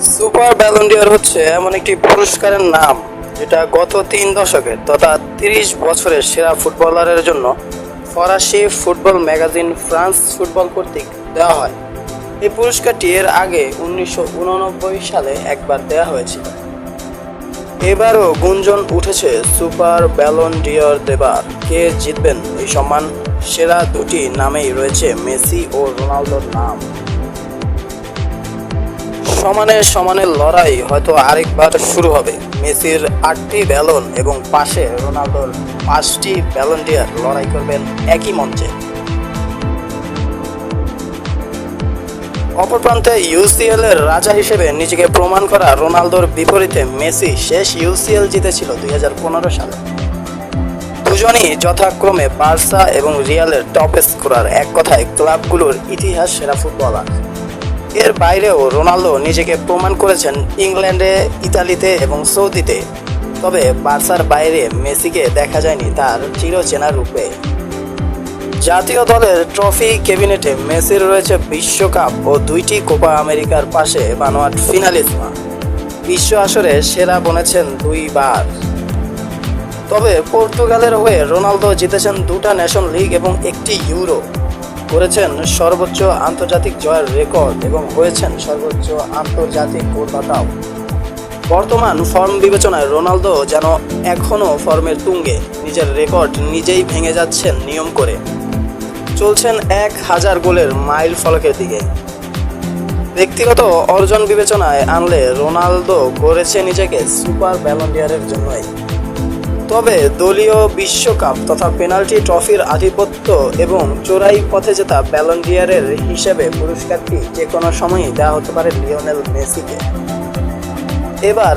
Super Ballon d'Or হচ্ছে এমন একটি পুরস্কারের নাম যেটা গত 3 দশকের তথা 30 বছরের সেরা ফুটবলারের জন্য ফরাসি ফুটবল ম্যাগাজিন ফ্রান্স ফুটবল কর্তৃক দেওয়া হয়। এই পুরস্কারটি এর আগে 1989 সালে একবার দেওয়া হয়েছিল। এবারও গুঞ্জন উঠেছে সুপার ব্যালন ডি'অর দেবার কে জিতবেন এই সম্মান। সেরা দুটি নামেই রয়েছে মেসি ও রোনালদোর নাম। সমানে সমানে লড়াই হয়তো আরেকবার শুরু হবে। মেসির 8টি ব্যালন এবং পাশে রোনালদোর 5টি ব্যালন ডি'অর লড়াই করবেন একই মঞ্চে। অপর প্রান্তে ইউসিএল এর রাজা হিসেবে নিজেকে প্রমাণ করা রোনালদোর বিপরীতে মেসি শেষ ইউসিএল জিতেছিল 2015 সালে। দুজনই যথাক্রমে বার্সা এবং রিয়ালের টপ স্কোরার, এক কথায় ক্লাবগুলোর ইতিহাস সেরা ফুটবলার। এর বাইরেও রোনালদো নিজেকে প্রমাণ করেছেন ইংল্যান্ডে, ইতালিতে এবং সৌদিতে। তবে বার্সার বাইরে মেসিকে দেখা যায়নি তার চিরচেনা রূপে। জাতীয় দলের ট্রফি ক্যাবিনেটে মেসির রয়েছে বিশ্বকাপ ও 2টি কোপা আমেরিকার পাশে বানোয়াট ফিনালিসমা। বিশ্ব আসরে সেরা বনেছেন 2 বার। তবে পর্তুগালের হয়ে রোনালদো জিতেছেন 2টা নেশন লিগ এবং 1টি ইউরো, করেছেন সর্বোচ্চ আন্তর্জাতিক জয়ের রেকর্ড এবং হয়েছেন সর্বোচ্চ আন্তর্জাতিক গোলদাতাও। বর্তমান ফর্ম বিবেচনায় রোনালদো যেন এখনও ফর্মের তুঙ্গে, নিজের রেকর্ড নিজেই ভেঙে যাচ্ছেন নিয়ম করে। চলছেন 1000 গোলের মাইল ফলকের দিকে। ব্যক্তিগত অর্জন বিবেচনায় আনলে রোনালদো গড়েছে নিজেকে সুপার ব্যালন ডি'অরের জন্যই। তবে দলীয় বিশ্বকাপ তথা পেনাল্টি ট্রফির আধিপত্য এবং চোরাই পথে জেতা ব্যালন ডি'অরের হিসেবে পুরস্কারটি যে কোনো সময়ই দেওয়া হতে পারে লিওনেল মেসিকে। এবার